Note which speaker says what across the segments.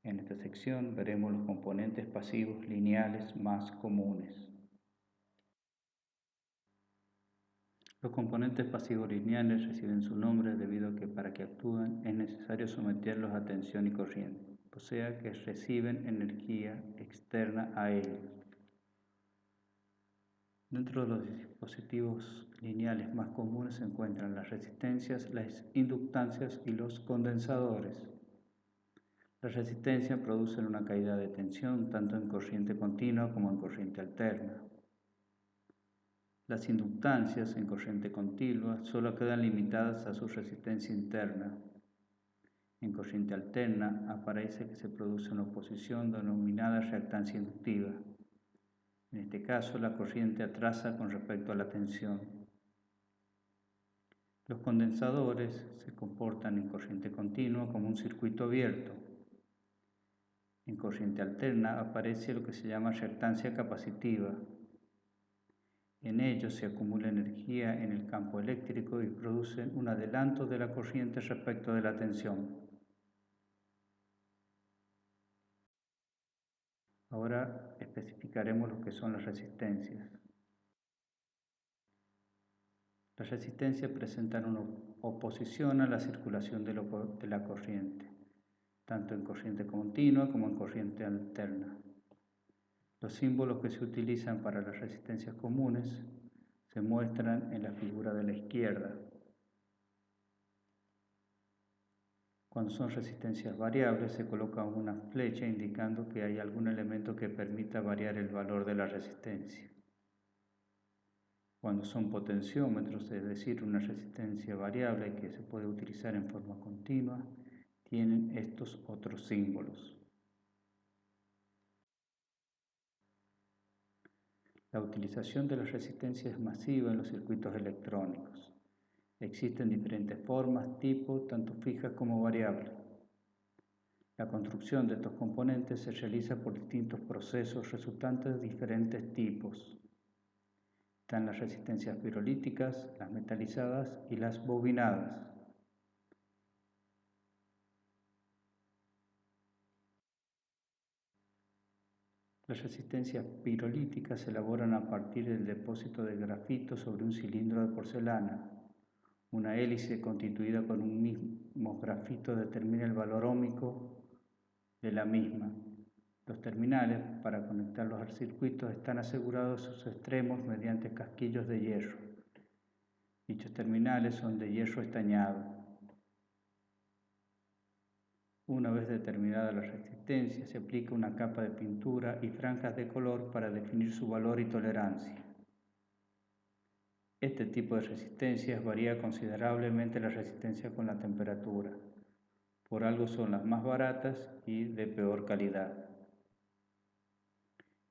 Speaker 1: En esta sección veremos los componentes pasivos lineales más comunes. Los componentes pasivos lineales reciben su nombre debido a que para que actúen es necesario someterlos a tensión y corriente, o sea que reciben energía externa a ellos. Dentro de los dispositivos lineales más comunes se encuentran las resistencias, las inductancias y los condensadores. Las resistencias producen una caída de tensión tanto en corriente continua como en corriente alterna. Las inductancias en corriente continua solo quedan limitadas a su resistencia interna. En corriente alterna aparece que se produce una oposición denominada reactancia inductiva. En este caso, la corriente atrasa con respecto a la tensión. Los condensadores se comportan en corriente continua como un circuito abierto. En corriente alterna aparece lo que se llama reactancia capacitiva. En ellos se acumula energía en el campo eléctrico y producen un adelanto de la corriente respecto de la tensión. Ahora especificaremos lo que son las resistencias. Las resistencias presentan una oposición a la circulación de la corriente, tanto en corriente continua como en corriente alterna. Los símbolos que se utilizan para las resistencias comunes se muestran en la figura de la izquierda. Cuando son resistencias variables, se coloca una flecha indicando que hay algún elemento que permita variar el valor de la resistencia. Cuando son potenciómetros, es decir, una resistencia variable que se puede utilizar en forma continua, tienen estos otros símbolos. La utilización de la resistencia es masiva en los circuitos electrónicos. Existen diferentes formas, tipos, tanto fijas como variables. La construcción de estos componentes se realiza por distintos procesos resultantes de diferentes tipos. Están las resistencias pirolíticas, las metalizadas y las bobinadas. Las resistencias pirolíticas se elaboran a partir del depósito de grafito sobre un cilindro de porcelana. Una hélice constituida con un mismo grafito determina el valor óhmico de la misma. Los terminales, para conectarlos al circuito, están asegurados a sus extremos mediante casquillos de hierro. Dichos terminales son de hierro estañado. Una vez determinada la resistencia, se aplica una capa de pintura y franjas de color para definir su valor y tolerancia. Este tipo de resistencias varía considerablemente la resistencia con la temperatura. Por algo son las más baratas y de peor calidad.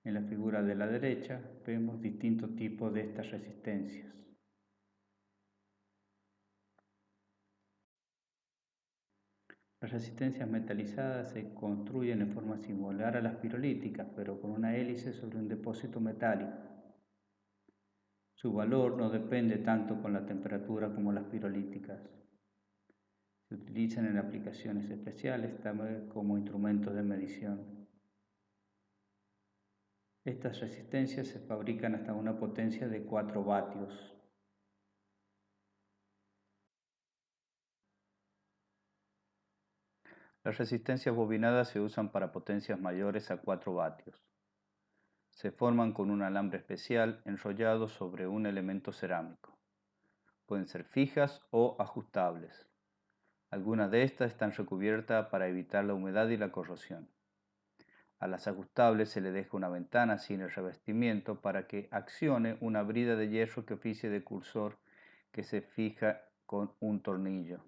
Speaker 1: En la figura de la derecha vemos distintos tipos de estas resistencias. Las resistencias metalizadas se construyen en forma similar a las pirolíticas, pero con una hélice sobre un depósito metálico. Su valor no depende tanto con la temperatura como las pirolíticas. Se utilizan en aplicaciones especiales también como instrumentos de medición. Estas resistencias se fabrican hasta una potencia de 4 vatios. Las resistencias bobinadas se usan para potencias mayores a 4 vatios. Se forman con un alambre especial enrollado sobre un elemento cerámico. Pueden ser fijas o ajustables. Algunas de estas están recubiertas para evitar la humedad y la corrosión. A las ajustables se le deja una ventana sin el revestimiento para que accione una brida de hierro que oficie de cursor que se fija con un tornillo.